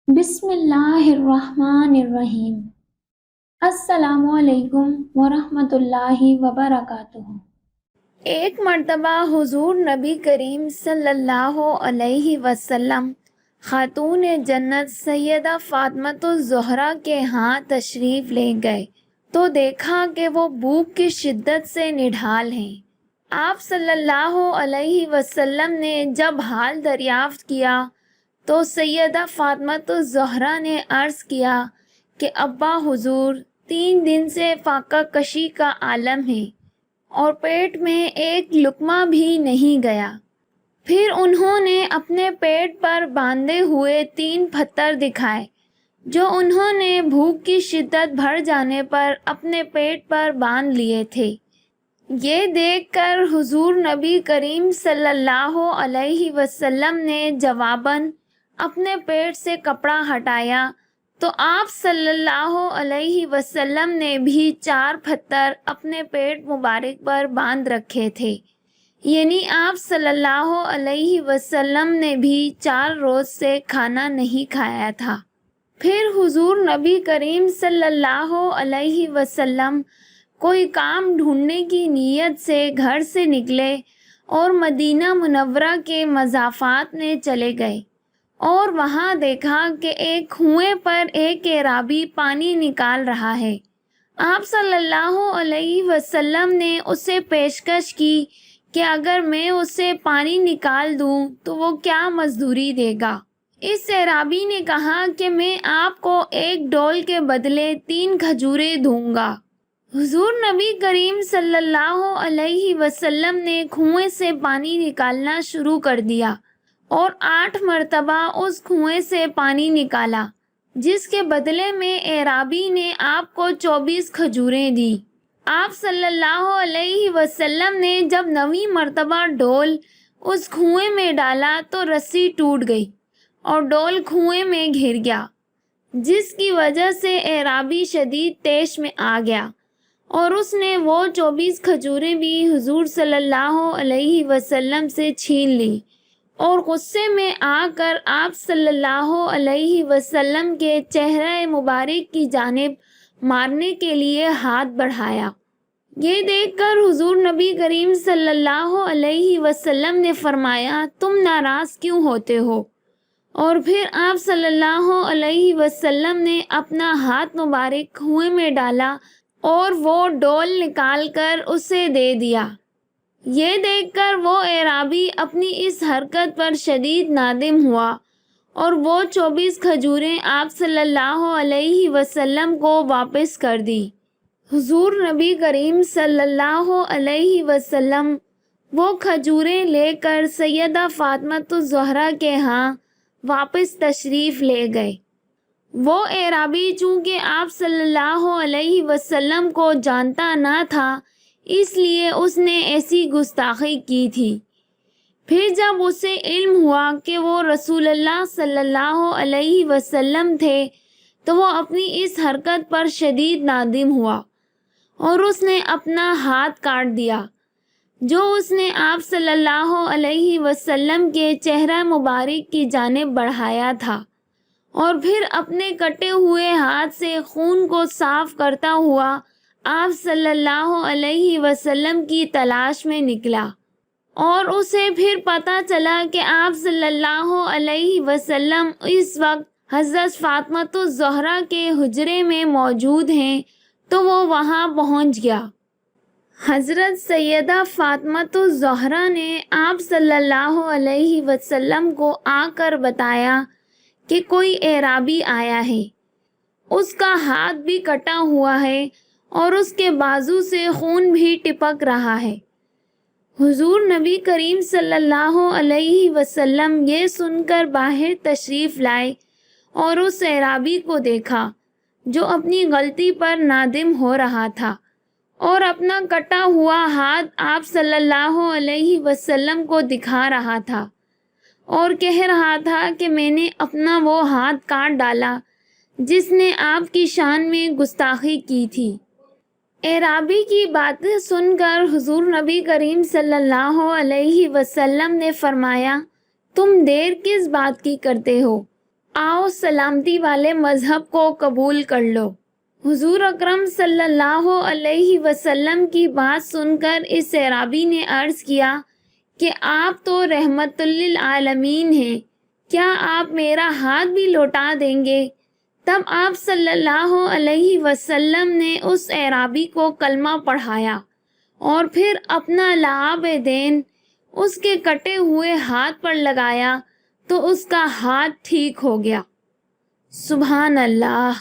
بسم اللہ الرحمن الرحیم۔ السلام علیکم ورحمۃ اللہ وبرکاتہ۔ ایک مرتبہ حضور نبی کریم صلی اللہ علیہ وسلم خاتون جنت سیدہ فاطمۃ الزہرا کے ہاں تشریف لے گئے تو دیکھا کہ وہ بھوک کی شدت سے نڈھال ہیں۔ آپ صلی اللہ علیہ وسلم نے جب حال دریافت کیا تو سیدہ فاطمۃ الزہرا نے عرض کیا کہ ابا حضور 3 دن سے فاقہ کشی کا عالم ہے اور پیٹ میں ایک لقمہ بھی نہیں گیا۔ پھر انہوں نے اپنے پیٹ پر باندھے ہوئے 3 پتھر دکھائے جو انہوں نے بھوک کی شدت بڑھ جانے پر اپنے پیٹ پر باندھ لیے تھے۔ یہ دیکھ کر حضور نبی کریم صلی اللہ علیہ وسلم نے جواباً اپنے پیٹ سے کپڑا ہٹایا تو آپ صلی اللہ علیہ وسلم نے بھی 4 پتھر اپنے پیٹ مبارک پر باندھ رکھے تھے، یعنی آپ صلی اللہ علیہ وسلم نے بھی 4 روز سے کھانا نہیں کھایا تھا۔ پھر حضور نبی کریم صلی اللہ علیہ وسلم کوئی کام ڈھونڈنے کی نیت سے گھر سے نکلے اور مدینہ منورہ کے مضافات میں چلے گئے اور وہاں دیکھا کہ ایک کنویں پر ایک اعرابی پانی نکال رہا ہے۔ آپ صلی اللہ علیہ وسلم نے اسے پیشکش کی کہ اگر میں اسے پانی نکال دوں تو وہ کیا مزدوری دے گا۔ اس اعرابی نے کہا کہ میں آپ کو 1 ڈول کے بدلے 3 کھجوریں دوں گا۔ حضور نبی کریم صلی اللہ علیہ وسلم نے کنویں سے پانی نکالنا شروع کر دیا اور 8 مرتبہ اس کنویں سے پانی نکالا، جس کے بدلے میں اعرابی نے آپ کو 24 کھجوریں دی۔ آپ صلی اللہ علیہ وسلم نے جب 9ویں مرتبہ ڈول اس کنویں میں ڈالا تو رسی ٹوٹ گئی اور ڈول کنویں میں گر گیا، جس کی وجہ سے اعرابی شدید طیش میں آ گیا اور اس نے وہ 24 کھجوریں بھی حضور صلی اللہ علیہ وسلم سے چھین لی اور غصے میں آ کر آپ صلی اللہ علیہ وسلم کے چہرہ مبارک کی جانب مارنے کے لیے ہاتھ بڑھایا۔ یہ دیکھ کر حضور نبی کریم صلی اللہ علیہ وسلم نے فرمایا، تم ناراض کیوں ہوتے ہو؟ اور پھر آپ صلی اللہ علیہ وسلم نے اپنا ہاتھ مبارک کنویں میں ڈالا اور وہ ڈول نکال کر اسے دے دیا۔ یہ دیکھ کر وہ اعرابی اپنی اس حرکت پر شدید نادم ہوا اور وہ 24 کھجوریں آپ صلی اللہ علیہ وسلم کو واپس کر دی۔ حضور نبی کریم صلی اللہ علیہ وسلم وہ کھجوریں لے کر سیدہ فاطمۃ الزہرا کے ہاں واپس تشریف لے گئے۔ وہ اعرابی چونکہ آپ صلی اللہ علیہ وسلم کو جانتا نہ تھا، اس لیے اس نے ایسی گستاخی کی تھی۔ پھر جب اسے علم ہوا کہ وہ رسول اللہ صلی اللہ علیہ وسلم تھے تو وہ اپنی اس حرکت پر شدید نادم ہوا اور اس نے اپنا ہاتھ کاٹ دیا جو اس نے آپ صلی اللہ علیہ وسلم کے چہرہ مبارک کی جانب بڑھایا تھا، اور پھر اپنے کٹے ہوئے ہاتھ سے خون کو صاف کرتا ہوا آپ صلی اللہ علیہ وسلم کی تلاش میں نکلا اور اسے پھر پتہ چلا کہ آپ صلی اللہ علیہ وسلم اس وقت حضرت فاطمۃ الزہرا کے حجرے میں موجود ہیں تو وہ وہاں پہنچ گیا۔ حضرت سیدہ فاطمۃ الزہرا نے آپ صلی اللہ علیہ وسلم کو آ کر بتایا کہ کوئی اعرابی آیا ہے، اس کا ہاتھ بھی کٹا ہوا ہے اور اس کے بازو سے خون بھی ٹپک رہا ہے۔ حضور نبی کریم صلی اللہ علیہ وسلم یہ سن کر باہر تشریف لائے اور اس اعرابی کو دیکھا جو اپنی غلطی پر نادم ہو رہا تھا اور اپنا کٹا ہوا ہاتھ آپ صلی اللہ علیہ وسلم کو دکھا رہا تھا اور کہہ رہا تھا کہ میں نے اپنا وہ ہاتھ کاٹ ڈالا جس نے آپ کی شان میں گستاخی کی تھی۔ اعرابی کی باتیں سن کر حضور نبی کریم صلی اللہ علیہ وسلم نے فرمایا، تم دیر کس بات کی کرتے ہو؟ آؤ سلامتی والے مذہب کو قبول کر لو۔ حضور اکرم صلی اللہ علیہ وسلم کی بات سن کر اس اعرابی نے عرض کیا کہ آپ تو رحمت للعالمین ہیں، کیا آپ میرا ہاتھ بھی لوٹا دیں گے؟ تب آپ صلی اللہ علیہ وسلم نے اس اعرابی کو کلمہ پڑھایا اور پھر اپنا لعاب دین اس کے کٹے ہوئے ہاتھ پر لگایا تو اس کا ہاتھ ٹھیک ہو گیا۔ سبحان اللہ۔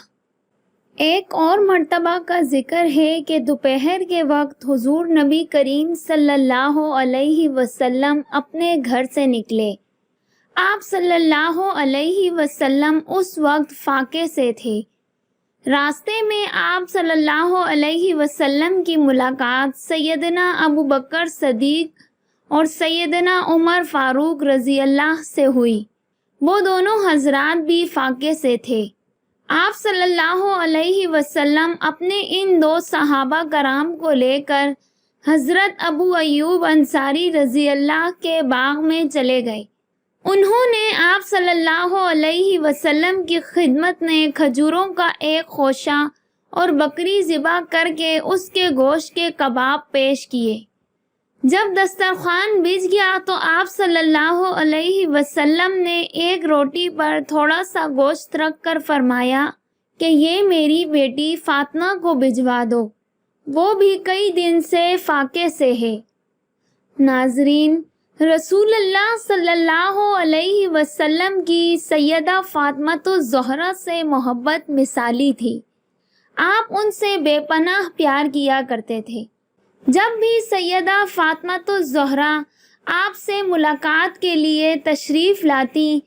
ایک اور مرتبہ کا ذکر ہے کہ دوپہر کے وقت حضور نبی کریم صلی اللہ علیہ وسلم اپنے گھر سے نکلے۔ آپ صلی اللہ علیہ وسلم اس وقت فاقے سے تھے۔ راستے میں آپ صلی اللہ علیہ وسلم کی ملاقات سیدنا ابو بکر صدیق اور سیدنا عمر فاروق رضی اللہ سے ہوئی۔ وہ دونوں حضرات بھی فاقے سے تھے۔ آپ صلی اللہ علیہ وسلم اپنے ان دو صحابہ کرام کو لے کر حضرت ابو ایوب انصاری رضی اللہ کے باغ میں چلے گئے۔ انہوں نے آپ صلی اللہ علیہ وسلم کی خدمت میں کھجوروں کا ایک خوشہ اور بکری ذبح کر کے اس کے گوشت کے کباب پیش کیے۔ جب دسترخوان بچھ گیا تو آپ صلی اللہ علیہ وسلم نے ایک روٹی پر تھوڑا سا گوشت رکھ کر فرمایا کہ یہ میری بیٹی فاطمہ کو بھجوا دو، وہ بھی کئی دن سے فاقے سے ہے۔ ناظرین، رسول اللہ صلی اللہ علیہ وسلم کی سیدہ فاطمہ الزہرا سے محبت مثالی تھی۔ آپ ان سے بے پناہ پیار کیا کرتے تھے۔ جب بھی سیدہ فاطمہ الزہرا آپ سے ملاقات کے لیے تشریف لاتی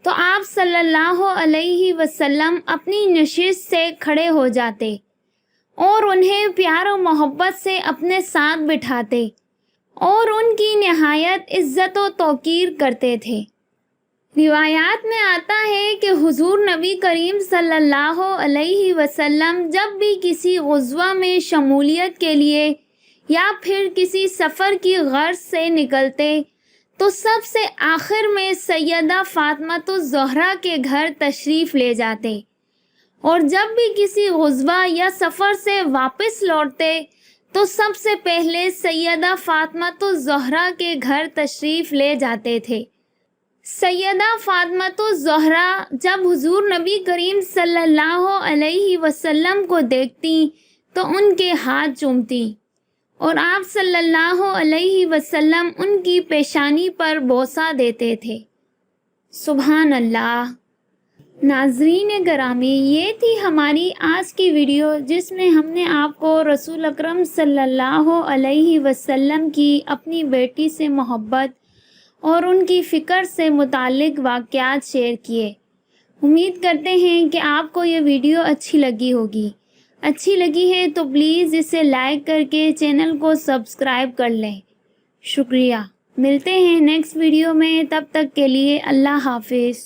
تو آپ صلی اللہ علیہ وسلم اپنی نشست سے کھڑے ہو جاتے اور انہیں پیار و محبت سے اپنے ساتھ بٹھاتے اور ان کی نہایت عزت و توقیر کرتے تھے۔ روایات میں آتا ہے کہ حضور نبی کریم صلی اللہ علیہ وسلم جب بھی کسی غزوہ میں شمولیت کے لیے یا پھر کسی سفر کی غرض سے نکلتے تو سب سے آخر میں سیدہ فاطمہ الزہرا کے گھر تشریف لے جاتے، اور جب بھی کسی غزوہ یا سفر سے واپس لوٹتے تو سب سے پہلے سیدہ فاطمہ الزہرا کے گھر تشریف لے جاتے تھے۔ سیدہ فاطمہ الزہرا جب حضور نبی کریم صلی اللہ علیہ وسلم کو دیکھتی تو ان کے ہاتھ چومتی اور آپ صلی اللہ علیہ وسلم ان کی پیشانی پر بوسہ دیتے تھے۔ سبحان اللہ۔ ناظرین گرامی، یہ تھی ہماری آج کی ویڈیو جس میں ہم نے آپ کو رسول اکرم صلی اللہ علیہ وسلم کی اپنی بیٹی سے محبت اور ان کی فکر سے متعلق واقعات شیئر کیے۔ امید کرتے ہیں کہ آپ کو یہ ویڈیو اچھی لگی ہوگی۔ اچھی لگی ہے تو پلیز اسے لائک کر کے چینل کو سبسکرائب کر لیں۔ شکریہ۔ ملتے ہیں نیکسٹ ویڈیو میں، تب تک کے لیے اللہ حافظ۔